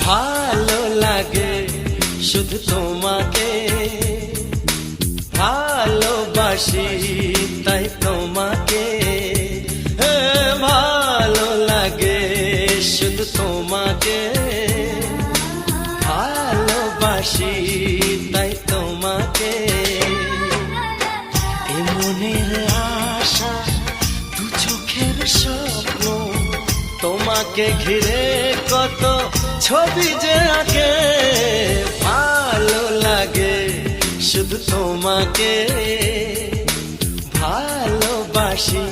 ভালো লাগে শুধু তোমাকে, ভালোবাসি তাই তোমাকে। ভালো লাগে শুধু তোমাকে, ভালোবাসি তাই তোমাকে। এ মনের আশা দু চোখের স্বপ্ন, তোমাকে ঘিরে কত ছবি যে আঁকে। ভালো লাগে শুধু তোমাকে, ভালোবাসি